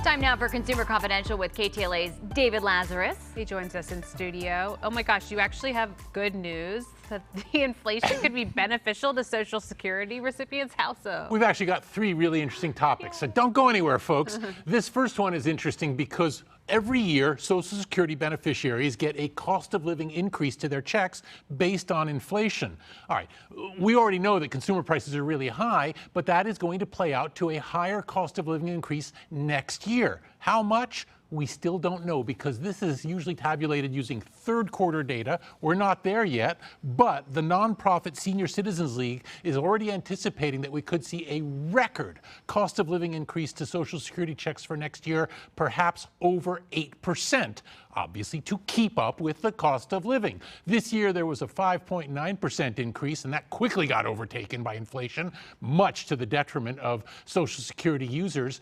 Time now for Consumer Confidential with KTLA's David Lazarus. He joins us in studio. Oh my gosh, you actually have good news that the inflation could be beneficial to Social Security recipients. How so? We've actually got three really interesting topics, so don't go anywhere, folks. This first one is interesting because every year, Social Security beneficiaries get a cost of living increase to their checks based on inflation. All right, we already know that consumer prices are really high, but that is going to play out to a higher cost of living increase next year. How much? We still don't know because this is usually tabulated using third quarter data. We're not there yet, but the nonprofit Senior Citizens League is already anticipating that we could see a record cost of living increase to Social Security checks for next year, perhaps over 8%, obviously to keep up with the cost of living. This year there was a 5.9% increase, and that quickly got overtaken by inflation, much to the detriment of Social Security users.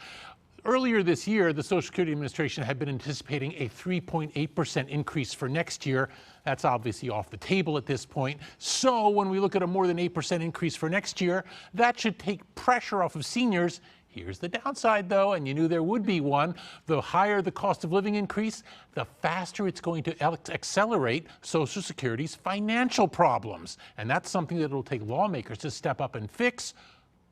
Earlier this year, the Social Security Administration had been anticipating a 3.8% increase for next year. That's obviously off the table at this point. So when we look at a more than 8% increase for next year, that should take pressure off of seniors. Here's the downside, though, and you knew there would be one. The higher the cost of living increase, the faster it's going to accelerate Social Security's financial problems. And that's something that it'll take lawmakers to step up and fix.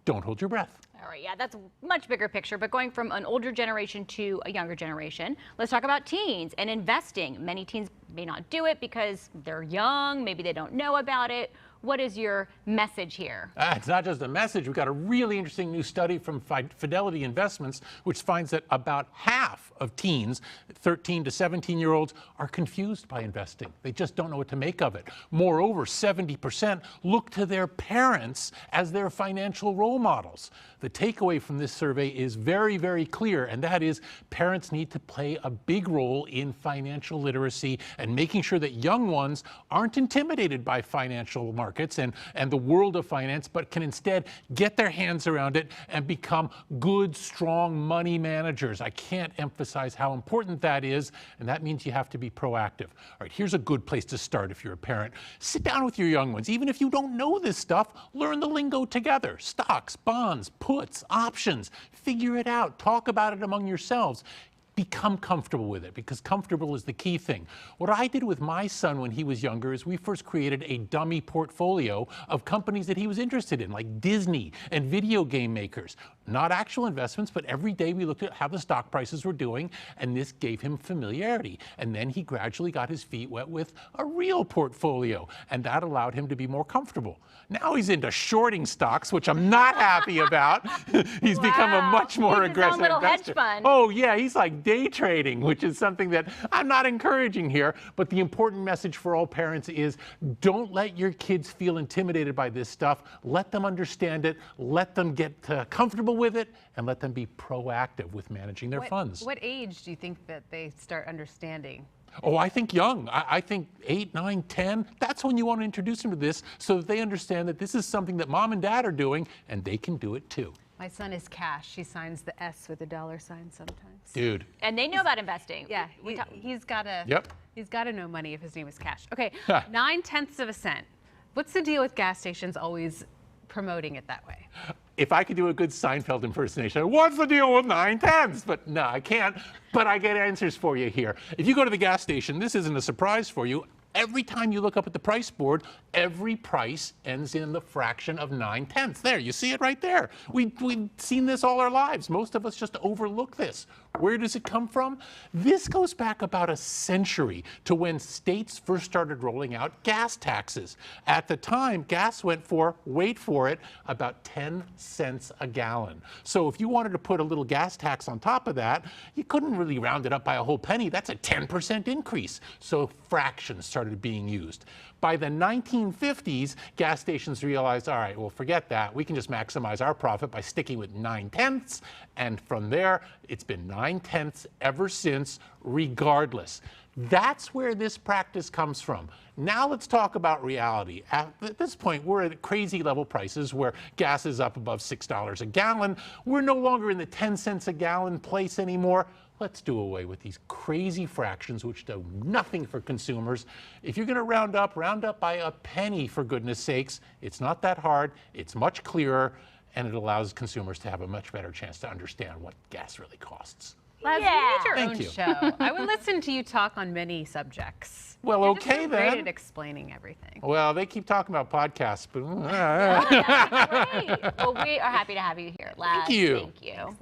Don't hold your breath. All right, yeah, that's a much bigger picture, but going from an older generation to a younger generation, let's talk about teens and investing. Many teens may not do it because they're young, maybe they don't know about it. What is your message here? It's not just a message. We've got a really interesting new study from Fidelity Investments, which finds that about half of teens, 13 to 17-year-olds, are confused by investing. They just don't know what to make of it. Moreover, 70% look to their parents as their financial role models. The takeaway from this survey is very, very clear, and that is parents need to play a big role in financial literacy and making sure that young ones aren't intimidated by financial markets and the world of finance, but can instead get their hands around it and become good, strong money managers. I can't emphasize how important that is, and that means you have to be proactive. All right, here's a good place to start if you're a parent. Sit down with your young ones. Even if you don't know this stuff, learn the lingo together. Stocks, bonds, puts, options. Figure it out. Talk about it among yourselves. Become comfortable with it, because comfortable is the key thing. What I did with my son when he was younger is we first created a dummy portfolio of companies that he was interested in, like Disney and video game makers. Not actual investments, but every day we looked at how the stock prices were doing, and this gave him familiarity. And then he gradually got his feet wet with a real portfolio, and that allowed him to be more comfortable. Now he's into shorting stocks, which I'm not happy about. He's become a much more aggressive little investor. Hedge fund. Oh yeah, he's like day trading, which is something that I'm not encouraging here. But the important message for all parents is don't let your kids feel intimidated by this stuff. Let them understand it, let them get comfortable with it, and let them be proactive with managing their funds. What age do you think that they start understanding? Oh, I think young. I think 8, 9, 10. That's when you want to introduce them to this so that they understand that this is something that mom and dad are doing and they can do it too. My son is Cash. He signs the S with a dollar sign sometimes. Dude. And they know about investing. Yeah, he's got to. Yep. He's got to know money if his name is Cash. Okay, 9/10 of a cent. What's the deal with gas stations always promoting it that way? If I could do a good Seinfeld impersonation, what's the deal with 9/10? But no, I can't. But I get answers for you here. If you go to the gas station, this isn't a surprise for you. Every time you look up at the price board, every price ends in the fraction of 9/10. There, you see it right there. We've seen this all our lives. Most of us just overlook this. Where does it come from? This goes back about a century to when states first started rolling out gas taxes. At the time, gas went for, wait for it, about 10 cents a gallon. So if you wanted to put a little gas tax on top of that, you couldn't really round it up by a whole penny. That's a 10% increase. So fractions started being used. By the 1950s, gas stations realized, all right, well, forget that. We can just maximize our profit by sticking with 9/10. And from there, it's been 9/10 ever since, regardless. That's where this practice comes from. Now let's talk about reality. At this point, we're at crazy level prices where gas is up above $6 a gallon. We're no longer in the 10 cents a gallon place anymore. Let's do away with these crazy fractions which do nothing for consumers. If you're going to round up by a penny, for goodness sakes. It's not that hard. It's much clearer, and it allows consumers to have a much better chance to understand what gas really costs. Laz, Yeah. you need your Thank own you. show. I would listen to you talk on many subjects. Well, You're just okay so great then. at explaining everything. Well, they keep talking about podcasts, but That'd be great. Well, we are happy to have you here, Laz. you. Thank you.